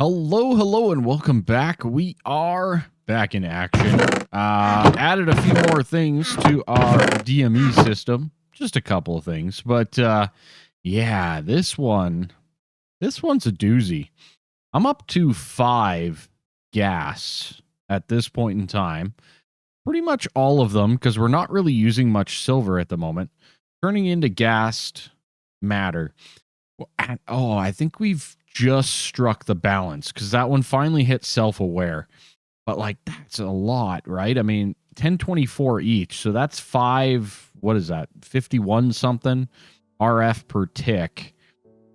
Hello, and welcome back. We are back in action. Added a few more things to our DME system. Just a couple of things. But yeah, this one's a doozy. I'm up to 5 gas at this point in time. Pretty much all of them, because we're not really using much silver at the moment, turning into gassed matter. Oh, I think we've just struck the balance because that one finally hit self-aware. But like that's a lot, right? I mean, 1024 each. So that's 5, what is that? 51 something RF per tick.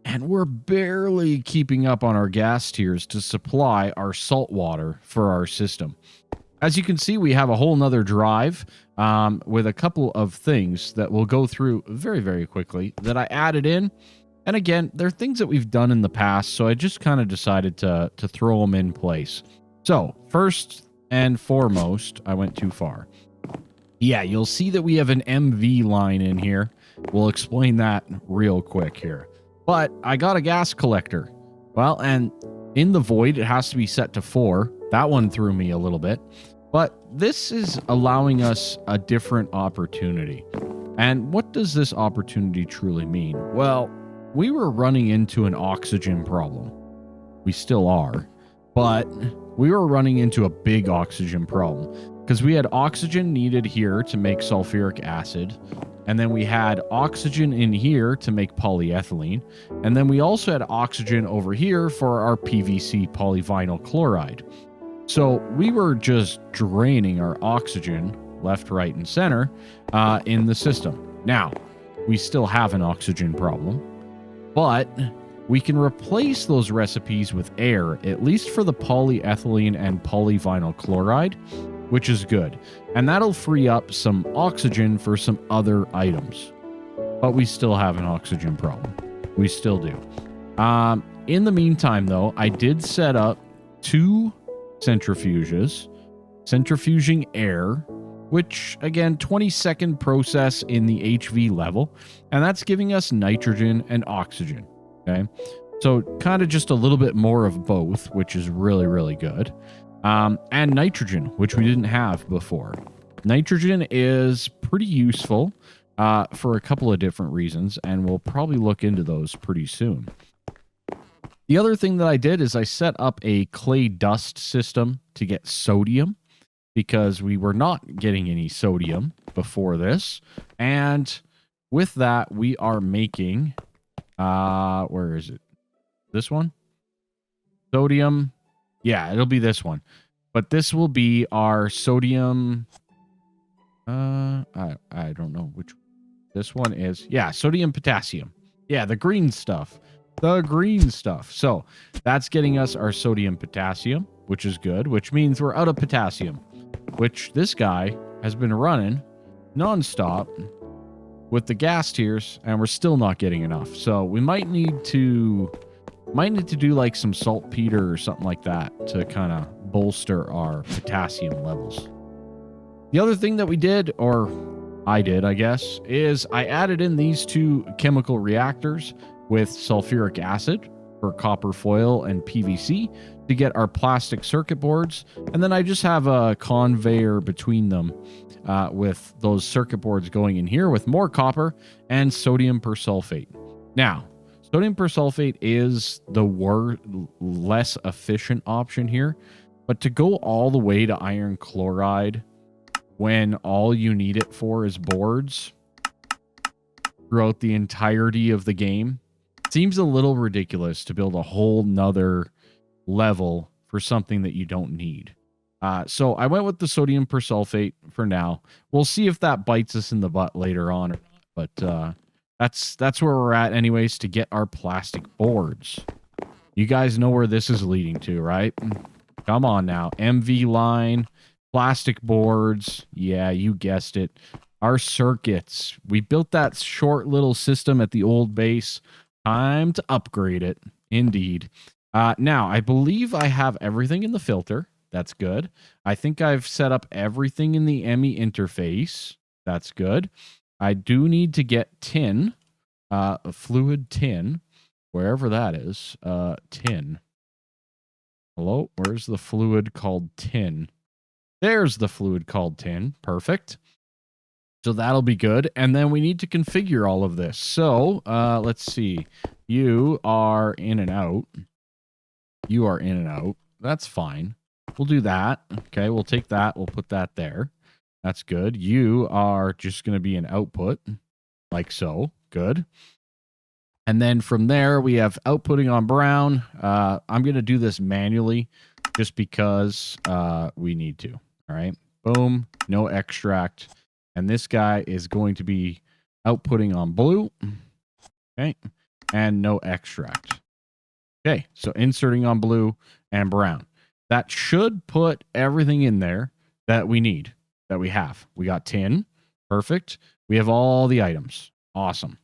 And we're barely keeping up on our gas tiers to supply our salt water for our system. As you can see, we have a whole nother drive with a couple of things that we'll go through very, very quickly that I added in. And again, they're things that we've done in the past, so I just kind of decided to throw them in place. So, first and foremost, I went too far. Yeah, you'll see that we have an MV line in here. We'll explain that real quick here. But I got a gas collector. Well, and in the void, it has to be set to 4. That one threw me a little bit. But this is allowing us a different opportunity. And what does this opportunity truly mean? Well, we were running into an oxygen problem. We still are, but we were running into a big oxygen problem because we had oxygen needed here to make sulfuric acid, and then we had oxygen in here to make polyethylene, and then we also had oxygen over here for our PVC polyvinyl chloride. So we were just draining our oxygen left, right, and center in the system. Now, we still have an oxygen problem, but we can replace those recipes with air, at least for the polyethylene and polyvinyl chloride, which is good. And that'll free up some oxygen for some other items. But we still have an oxygen problem. We still do. In the meantime, though, I did set up 2 centrifuges, centrifuging air, which again, 20-second process in the HV level, and that's giving us nitrogen and oxygen. Okay, so kind of just a little bit more of both, which is really, really good. And nitrogen, which we didn't have before. Nitrogen is pretty useful for a couple of different reasons, and we'll probably look into those pretty soon. The other thing that I did is I set up a clay dust system to get sodium, because we were not getting any sodium before this. And with that, we are making, where is it? This one? Sodium. Yeah, it'll be this one. But this will be our sodium. I don't know which this one is. Yeah, sodium potassium. Yeah, the green stuff. The green stuff. So that's getting us our sodium potassium, which is good, which means we're out of potassium, which this guy has been running nonstop with the gas tiers, and we're still not getting enough. So we might need to do like some saltpeter or something like that to kind of bolster our potassium levels. The other thing that we did, or I did, I guess, is I added in these 2 chemical reactors with sulfuric acid for copper foil and PVC to get our plastic circuit boards. And then I just have a conveyor between them with those circuit boards going in here with more copper and sodium persulfate. Now, sodium persulfate is the less efficient option here, but to go all the way to iron chloride when all you need it for is boards throughout the entirety of the game seems a little ridiculous to build a whole nother level for something that you don't need. So I went with the sodium persulfate for now. We'll see if that bites us in the butt later on, but that's where we're at anyways to get our plastic boards. You guys know where this is leading to, right? Come on now. MV line, plastic boards. Yeah, you guessed it. Our circuits. We built that short little system at the old base. Time to upgrade it. Indeed. Now, I believe I have everything in the filter. That's good. I think I've set up everything in the ME interface. That's good. I do need to get tin, fluid tin, wherever that is. Tin. Hello? Where's the fluid called tin? There's the fluid called tin. Perfect. So that'll be good. And then we need to configure all of this. So let's see. You are in and out. You are in and out. That's fine. We'll do that. Okay, we'll take that. We'll put that there. That's good. You are just going to be an output, like so. Good. And then from there, we have outputting on brown. I'm going to do this manually just because we need to. All right. Boom. No extract. And this guy is going to be outputting on blue. Okay. And no extract. Okay. So inserting on blue and brown. That should put everything in there that we need, that we have. We got tin. Perfect. We have all the items. Awesome.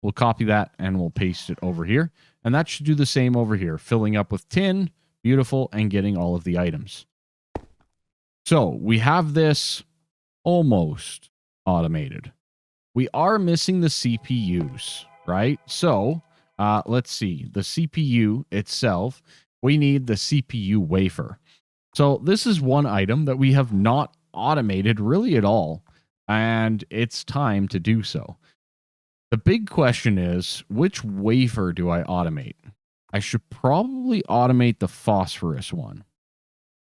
We'll copy that and we'll paste it over here. And that should do the same over here, filling up with tin, beautiful, and getting all of the items. So we have this almost automated. We are missing the CPUs, right? So let's see. The CPU itself, we need the CPU wafer. So this is one item that we have not automated really at all. And it's time to do so. The big question is, which wafer do I automate? I should probably automate the phosphorus one,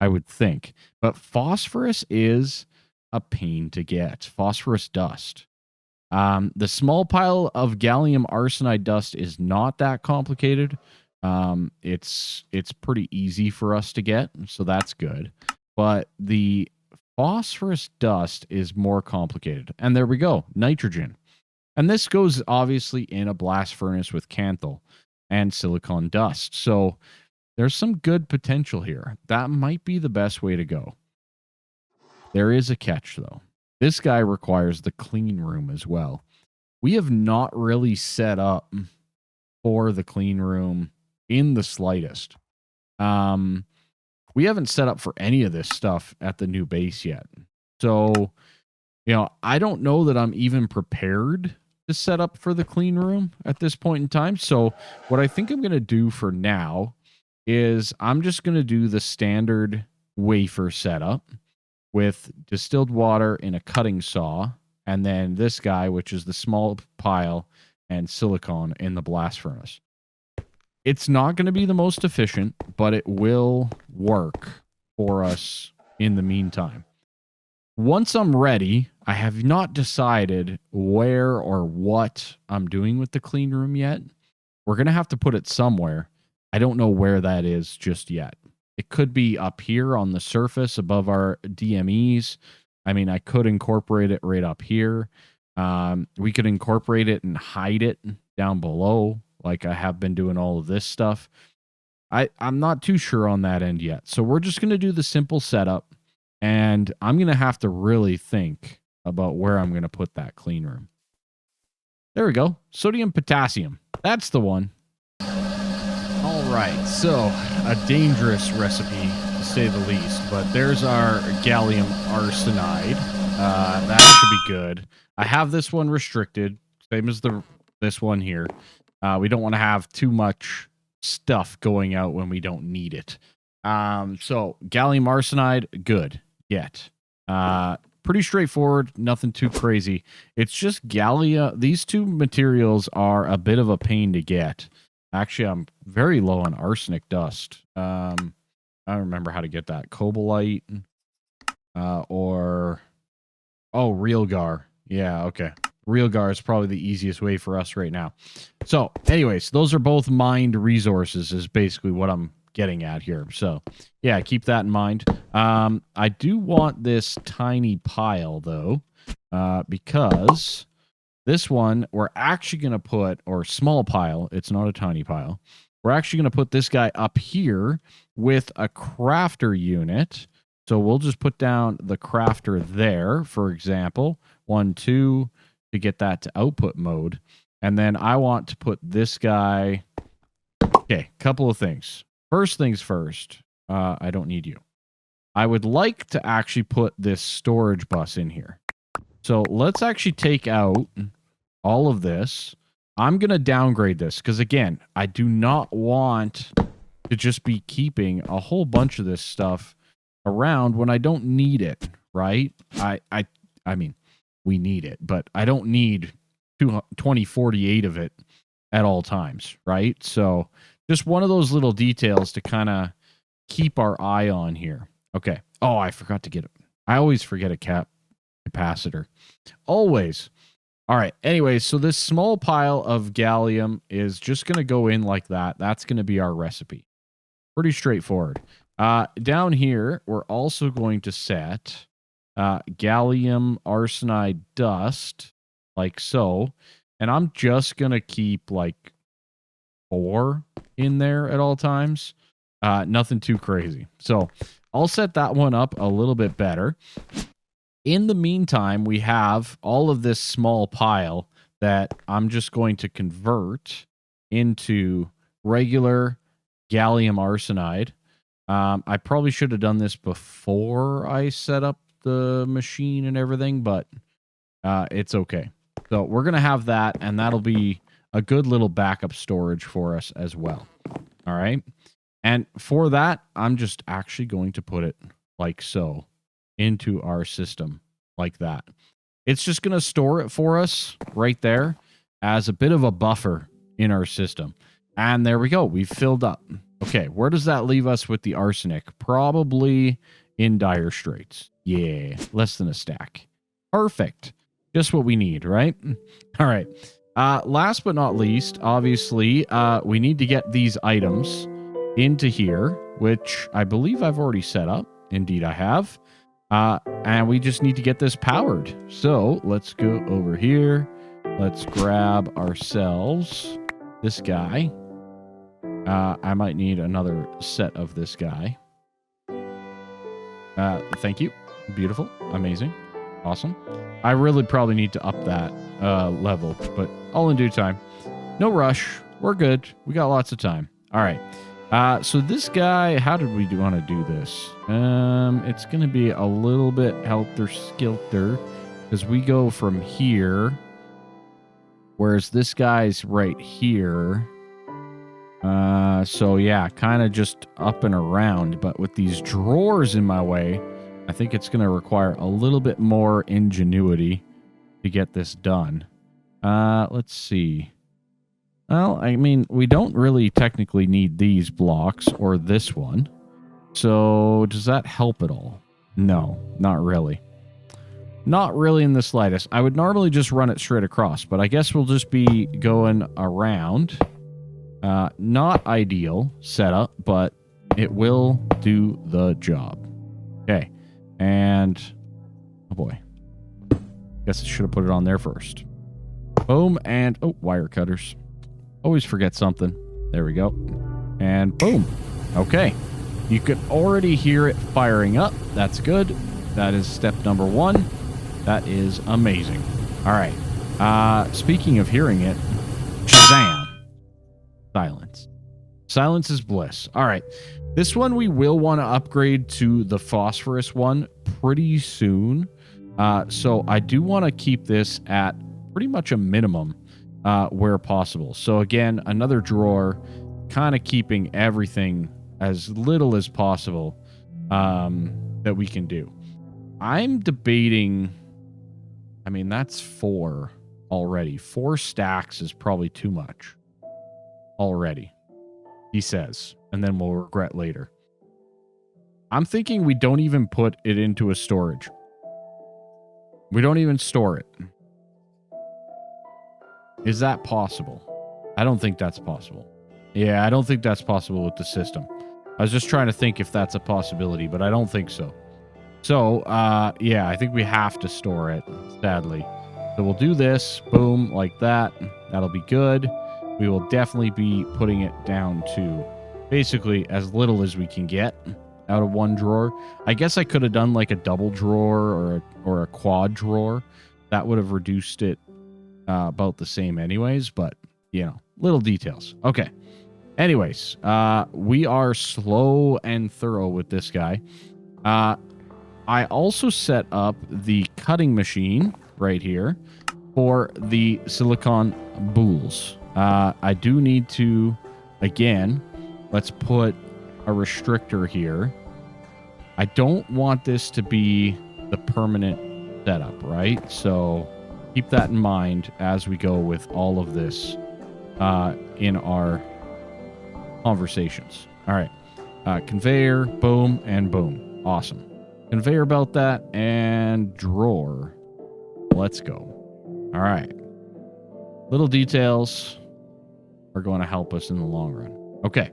I would think. But phosphorus is a pain to get. Phosphorus dust. The small pile of gallium arsenide dust is not that complicated. It's pretty easy for us to get, so that's good. But the phosphorus dust is more complicated. And there we go, nitrogen. And this goes obviously in a blast furnace with Canthal and silicon dust. So there's some good potential here. That might be the best way to go. There is a catch, though. This guy requires the clean room as well. We have not really set up for the clean room in the slightest. We haven't set up for any of this stuff at the new base yet. So, I don't know that I'm even prepared to set up for the clean room at this point in time. So what I think I'm going to do for now is I'm just going to do the standard wafer setup with distilled water in a cutting saw, and then this guy, which is the small pile, and silicone in the blast furnace. It's not going to be the most efficient, but it will work for us in the meantime. Once I'm ready, I have not decided where or what I'm doing with the clean room yet. We're going to have to put it somewhere. I don't know where that is just yet. It could be up here on the surface above our DMEs. I mean, I could incorporate it right up here. We could incorporate it and hide it down below, like I have been doing all of this stuff. I'm not too sure on that end yet. So we're just going to do the simple setup. And I'm going to have to really think about where I'm going to put that clean room. There we go. Sodium potassium. That's the one. All right. So a dangerous recipe, to say the least. But there's our gallium arsenide. That should be good. I have this one restricted. Same as this one here. We don't want to have too much stuff going out when we don't need it. So gallium arsenide, good. Yet. Pretty straightforward, nothing too crazy. It's just gallium. These two materials are a bit of a pain to get. Actually, I'm very low on arsenic dust. I don't remember how to get that. Cobalite or Realgar. Yeah, okay. Realgar is probably the easiest way for us right now. So, anyways, those are both mined resources is basically what I'm getting at here. So, yeah, keep that in mind. I do want this tiny pile, though, because this one we're actually going to put, or small pile, it's not a tiny pile. We're actually going to put this guy up here with a crafter unit. So we'll just put down the crafter there, for example. 1, 2, to get that to output mode. And then I want to put this guy... Okay, couple of things. First things first, I don't need you. I would like to actually put this storage bus in here. So let's actually take out all of this. I'm going to downgrade this because, again, I do not want to just be keeping a whole bunch of this stuff around when I don't need it, right? I mean, we need it, but I don't need 2048 of it at all times, right? So just one of those little details to kind of keep our eye on here. Okay. Oh, I forgot to get it. I always forget a capacitor. Always. All right. Anyway, so this small pile of gallium is just going to go in like that. That's going to be our recipe. Pretty straightforward. Down here, we're also going to set gallium arsenide dust, like so. And I'm just going to keep like 4 in there at all times. Nothing too crazy. So I'll set that one up a little bit better. In the meantime, we have all of this small pile that I'm just going to convert into regular gallium arsenide. I probably should have done this before I set up the machine and everything, but it's okay. So we're going to have that, and that'll be a good little backup storage for us as well. All right. And for that, I'm just actually going to put it like so into our system like that. It's just going to store it for us right there as a bit of a buffer in our system. And there we go. We've filled up. Okay, where does that leave us with the arsenic? Probably in dire straits. Yeah, less than a stack. Perfect. Just what we need, right? All right. Last but not least, obviously, we need to get these items into here, which I believe I've already set up. Indeed, I have. And we just need to get this powered. So let's go over here. Let's grab ourselves this guy. I might need another set of this guy. Thank you. Beautiful. Amazing. Awesome. I really probably need to up that level, but all in due time. No rush. We're good. We got lots of time. All right. So this guy, how did we want to do this? It's going to be a little bit helter-skelter because we go from here, whereas this guy's right here. So yeah, kind of just up and around, but with these drawers in my way, I think it's going to require a little bit more ingenuity to get this done. Let's see. Well, I mean, we don't really technically need these blocks or this one. So does that help at all? No, not really. Not really in the slightest. I would normally just run it straight across, but I guess we'll just be going around. Not ideal setup, but it will do the job. Okay. And, oh boy. Guess I should have put it on there first. Boom, and, oh, wire cutters. Always forget something. There we go. And boom. Okay. You could already hear it firing up. That's good. That is step number 1. That is amazing. All right. Speaking of hearing it, Shazam. Silence. Silence is bliss. All right. This one we will want to upgrade to the phosphorus one pretty soon. So I do want to keep this at pretty much a minimum where possible. So again, another drawer, kind of keeping everything as little as possible that we can do. I'm debating, I mean, that's 4 already. 4 stacks is probably too much already, he says, and then we'll regret later. I'm thinking we don't even put it into a storage. We don't even store it. Is that possible? I don't think that's possible. Yeah, I don't think that's possible with the system. I was just trying to think if that's a possibility, but I don't think so. So, yeah, I think we have to store it, sadly. So we'll do this, boom, like that. That'll be good. We will definitely be putting it down to basically as little as we can get out of one drawer. I guess I could have done like a double drawer or a quad drawer. That would have reduced it about the same anyways, but, you know, little details. Okay. Anyways, we are slow and thorough with this guy. I also set up the cutting machine right here for the silicon boules. I do need to, again, let's put a restrictor here. I don't want this to be the permanent setup, right? So keep that in mind as we go with all of this in our conversations. All right. Conveyor, boom, and boom. Awesome. Conveyor belt that, and drawer. Let's go. All right. Little details are going to help us in the long run. Okay.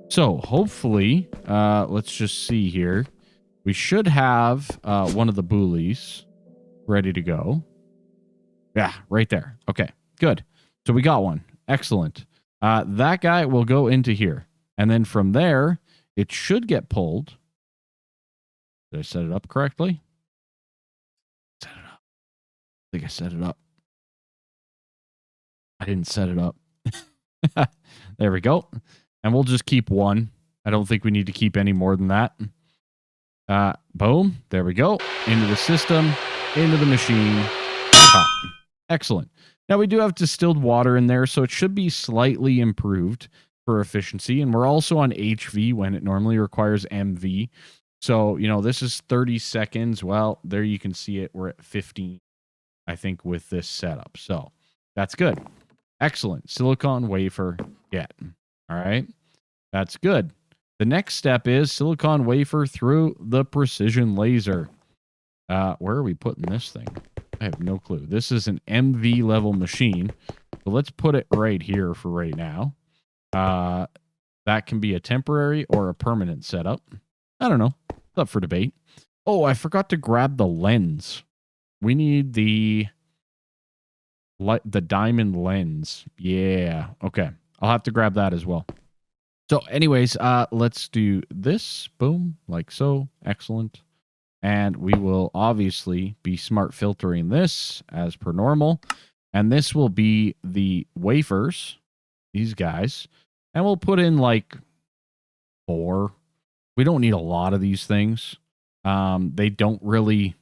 So hopefully, let's just see here. We should have one of the bullies ready to go. Yeah, right there. Okay, good. So we got one. Excellent. That guy will go into here. And then from there, it should get pulled. Did I set it up correctly? Set it up. I think I set it up. I didn't set it up. There we go. And we'll just keep one. I don't think we need to keep any more than that. Boom. There we go. Into the system. Into the machine. Pop. Excellent. Now we do have distilled water in there, so it should be slightly improved for efficiency. And we're also on HV when it normally requires MV. So, you know, this is 30 seconds. Well, there you can see it. We're at 15, I think, with this setup. So that's good. Excellent. Silicon wafer get. All right. That's good. The next step is silicon wafer through the precision laser. Where are we putting this thing? I have no clue. This is an MV level machine. So let's put it right here for right now. That can be a temporary or a permanent setup. I don't know. It's up for debate. Oh, I forgot to grab the lens. We need the diamond lens. Yeah. Okay. I'll have to grab that as well. So anyways, let's do this. Boom. Like so. Excellent. And we will obviously be smart filtering this as per normal. And this will be the wafers. These guys. And we'll put in like 4. We don't need a lot of these things. They don't really...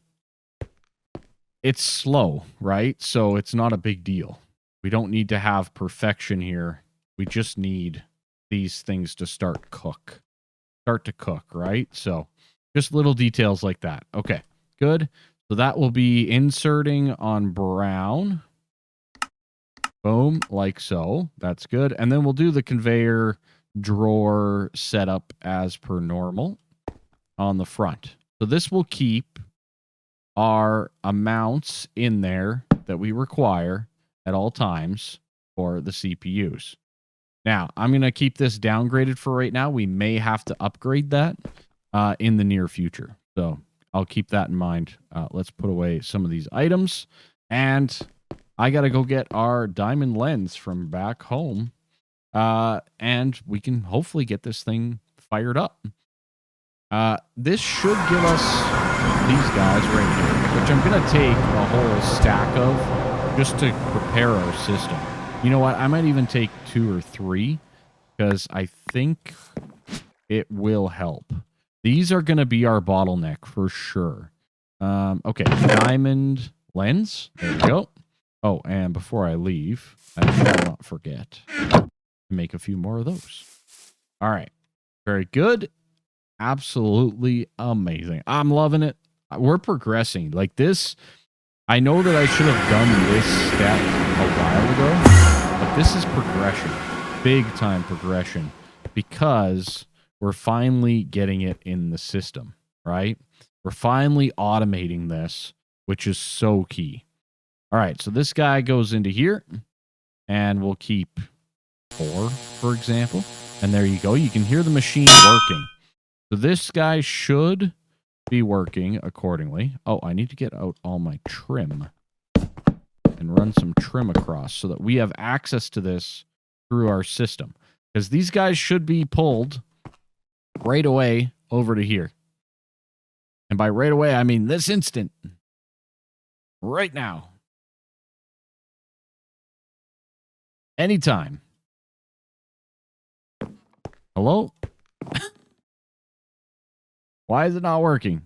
It's slow, right? So it's not a big deal. We don't need to have perfection here. We just need these things to start to cook, right? So just little details like that. Okay, good. So that will be inserting on brown. Boom, like so. That's good. And then we'll do the conveyor drawer setup as per normal on the front. So this will keep our amounts in there that we require at all times for the CPUs. Now, I'm going to keep this downgraded for right now. We may have to upgrade that in the near future. So I'll keep that in mind. Let's put away some of these items. And I got to go get our diamond lens from back home. And we can hopefully get this thing fired up. This should give us these guys right here, which I'm going to take a whole stack of just to prepare our system. You know what? I might even take 2 or 3 because I think it will help. These are going to be our bottleneck for sure. Okay, diamond lens. There we go. Oh, and before I leave, I shall not forget to make a few more of those. All right. Very good. Absolutely amazing. I'm loving it. We're progressing. Like this, I know that I should have done this step a while ago, but this is progression. Big time progression because we're finally getting it in the system, right? We're finally automating this, which is so key. All right, so this guy goes into here, and we'll keep 4, for example. And there you go. You can hear the machine working. So this guy should be working accordingly. Oh, I need to get out all my trim and run some trim across so that we have access to this through our system. Because these guys should be pulled right away over to here. And by right away, I mean this instant. Right now. Anytime. Hello? Why is it not working?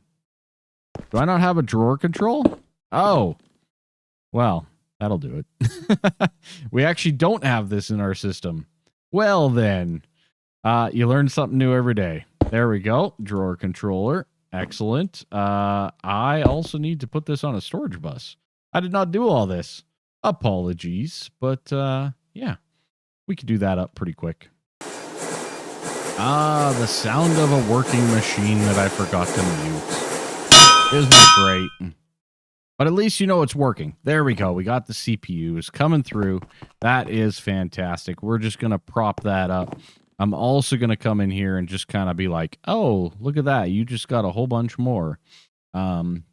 Do I not have a drawer control? Oh. Well, that'll do it. We actually don't have this in our system. Well then. You learn something new every day. There we go. Drawer controller. Excellent. I also need to put this on a storage bus. I did not do all this. Apologies. But yeah, we could do that up pretty quick. The sound of a working machine that I forgot to mute. Isn't great. But at least you know it's working. There we go. We got the CPUs coming through. That is fantastic. We're just going to prop that up. I'm also going to come in here and just kind of be like, oh, look at that. You just got a whole bunch more in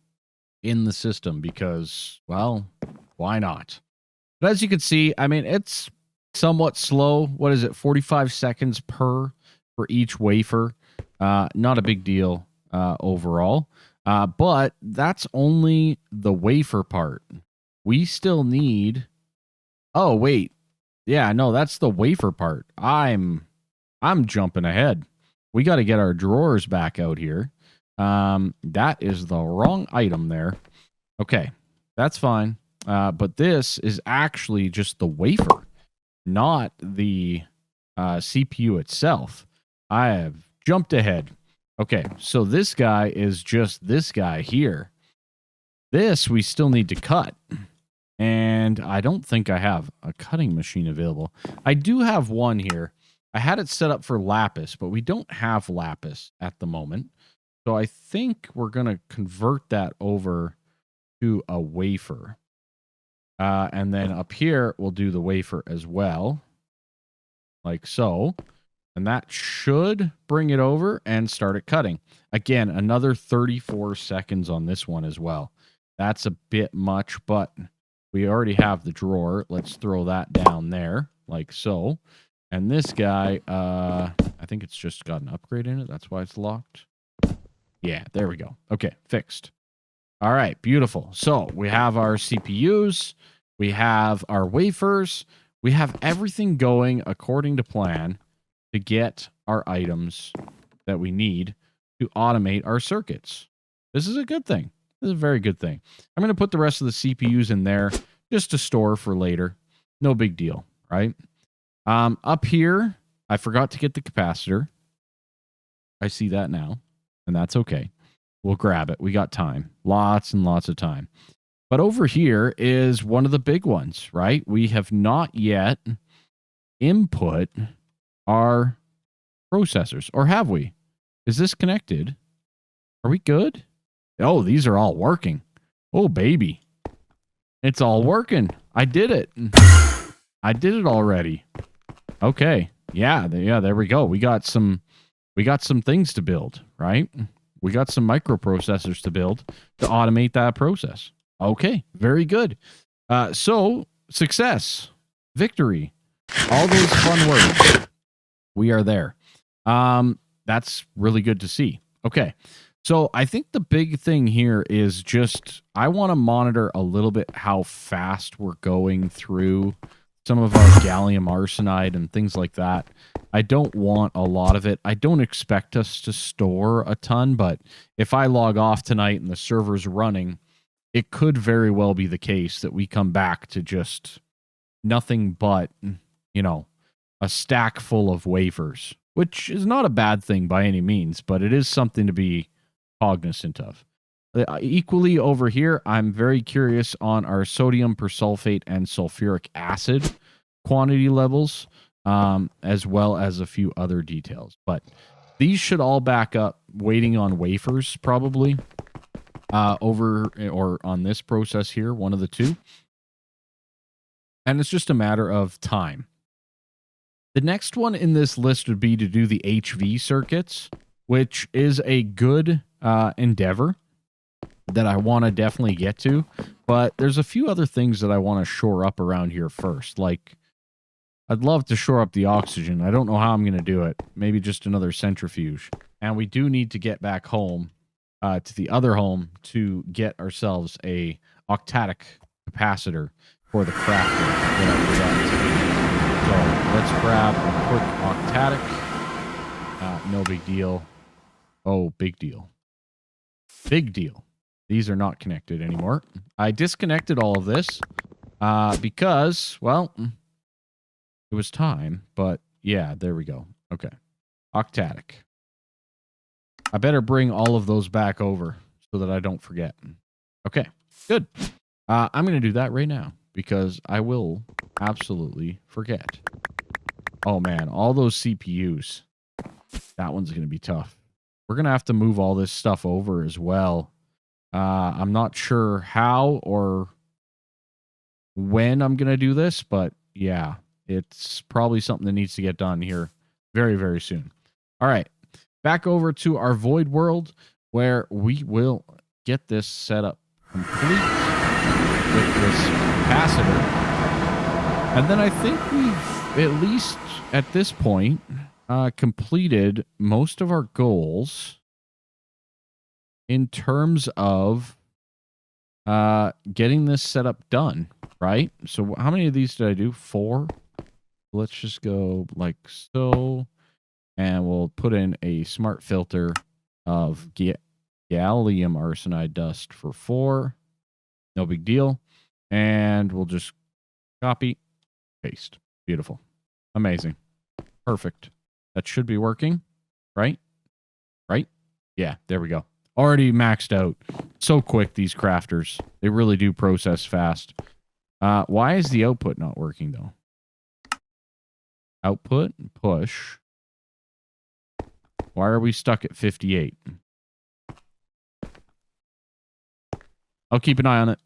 the system because, well, why not? But as you can see, I mean, it's somewhat slow. What is it? 45 seconds for each wafer. Not a big deal overall. But that's only the wafer part. We still need... Oh, wait. Yeah, no, that's the wafer part. I'm jumping ahead. We got to get our drawers back out here. That is the wrong item there. Okay, that's fine. But this is actually just the wafer, not the CPU itself. I have jumped ahead. Okay, so this guy is just this guy here. This we still need to cut. And I don't think I have a cutting machine available. I do have one here. I had it set up for lapis, but we don't have lapis at the moment. So I think we're going to convert that over to a wafer. And then up here, we'll do the wafer as well. Like so. And that should bring it over and start it cutting. Again, another 34 seconds on this one as well. That's a bit much, but we already have the drawer. Let's throw that down there like so. And this guy, I think it's just got an upgrade in it. That's why it's locked. Yeah, there we go. Okay, fixed. All right, beautiful. So we have our CPUs. We have our wafers. We have everything going according to plan to get our items that we need to automate our circuits. This is a good thing. This is a very good thing. I'm going to put the rest of the CPUs in there just to store for later. No big deal, right? Up here, I forgot to get the capacitor. I see that now, and that's okay. We'll grab it. We got time. Lots and lots of time. But over here is one of the big ones, right? We have not yet input our processors, or have we? Is this connected? Are we good? Oh, these are all working. Oh, baby. It's all working. I did it. I did it already. Okay. Yeah, there we go. We got some things to build, right? We got some microprocessors to build to automate that process. Okay, very good. So, success, victory, all those fun words. We are there. That's really good to see. Okay. So I think the big thing here is just, I want to monitor a little bit how fast we're going through some of our gallium arsenide and things like that. I don't want a lot of it. I don't expect us to store a ton, but if I log off tonight and the server's running, it could very well be the case that we come back to just nothing but, you know, a stack full of wafers, which is not a bad thing by any means, but it is something to be cognizant of. Equally over here, I'm very curious on our sodium persulfate and sulfuric acid quantity levels, as well as a few other details. But these should all back up waiting on wafers, probably, over or on this process here, one of the two. And it's just a matter of time. The next one in this list would be to do the HV circuits, which is a good endeavor that I want to definitely get to. But there's a few other things that I want to shore up around here first. Like, I'd love to shore up the oxygen. I don't know how I'm going to do it. Maybe just another centrifuge. And we do need to get back home to the other home to get ourselves a octadic capacitor for the crafting that I forgot. So let's grab a quick octadic. No big deal. Oh, big deal. Big deal. These are not connected anymore. I disconnected all of this because, well, it was time. But yeah, there we go. Okay. Octatic. I better bring all of those back over so that I don't forget. Okay, good. I'm going to do that right now because I will absolutely forget. Oh, man, all those CPUs. That one's going to be tough. We're going to have to move all this stuff over as well. I'm not sure how or when I'm going to do this, but yeah, it's probably something that needs to get done here very, very soon. All right, back over to our void world where we will get this set up complete with this capacitor. And then I think we've, at least at this point, completed most of our goals in terms of getting this setup done, right? So how many of these did I do? 4. Let's just go like so, and we'll put in a smart filter of gallium arsenide dust for 4. No big deal. And we'll just copy, paste. Beautiful. Amazing. Perfect. That should be working, right? Right? Yeah, there we go. Already maxed out. So quick, these crafters. They really do process fast. Why is the output not working, though? Output, push. Why are we stuck at 58? I'll keep an eye on it.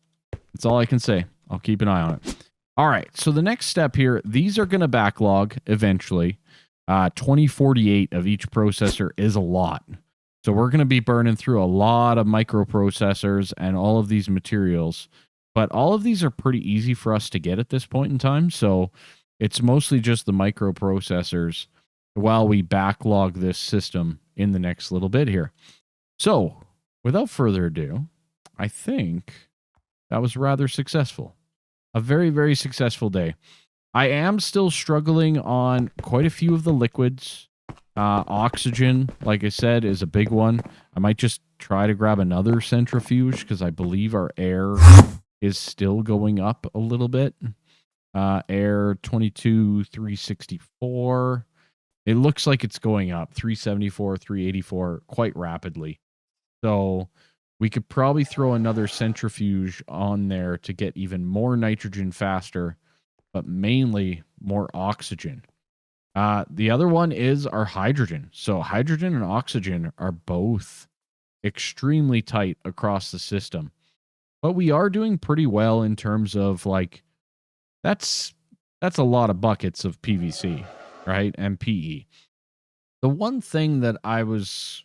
That's all I can say. I'll keep an eye on it. All right, so the next step here, these are going to backlog eventually. 2048 of each processor is a lot. So we're going to be burning through a lot of microprocessors and all of these materials. But all of these are pretty easy for us to get at this point in time. So it's mostly just the microprocessors while we backlog this system in the next little bit here. So without further ado, I think that was rather successful. A very, very successful day. I am still struggling on quite a few of the liquids. Oxygen, like I said, is a big one. I might just try to grab another centrifuge because I believe our air is still going up a little bit. Air 22,364. It looks like it's going up 374, 384 quite rapidly. So we could probably throw another centrifuge on there to get even more nitrogen faster, but mainly more oxygen. The other one is our hydrogen. So hydrogen and oxygen are both extremely tight across the system. But we are doing pretty well in terms of like, that's a lot of buckets of PVC, right? And PE. The one thing that I was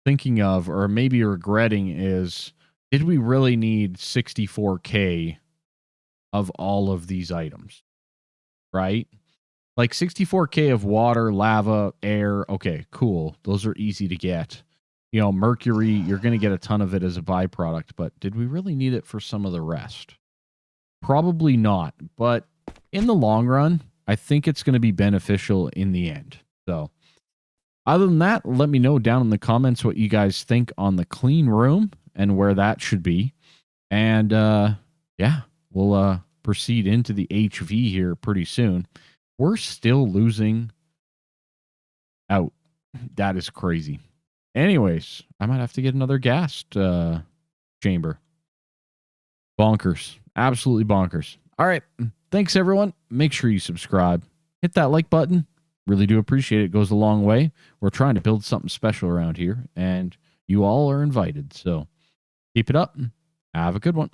thinking of, or maybe regretting, is did we really need 64K of all of these items, right? Like 64K of water, lava, air. Okay, cool. Those are easy to get. You know, mercury, you're going to get a ton of it as a byproduct, but did we really need it for some of the rest? Probably not. But in the long run, I think it's going to be beneficial in the end. So other than that, let me know down in the comments what you guys think on the clean room and where that should be. And yeah, we'll proceed into the HV here pretty soon. We're still losing out. That is crazy. Anyways, I might have to get another gas chamber. Bonkers. Absolutely bonkers. All right. Thanks, everyone. Make sure you subscribe. Hit that like button. Really do appreciate it. It goes a long way. We're trying to build something special around here, and you all are invited. So keep it up. Have a good one.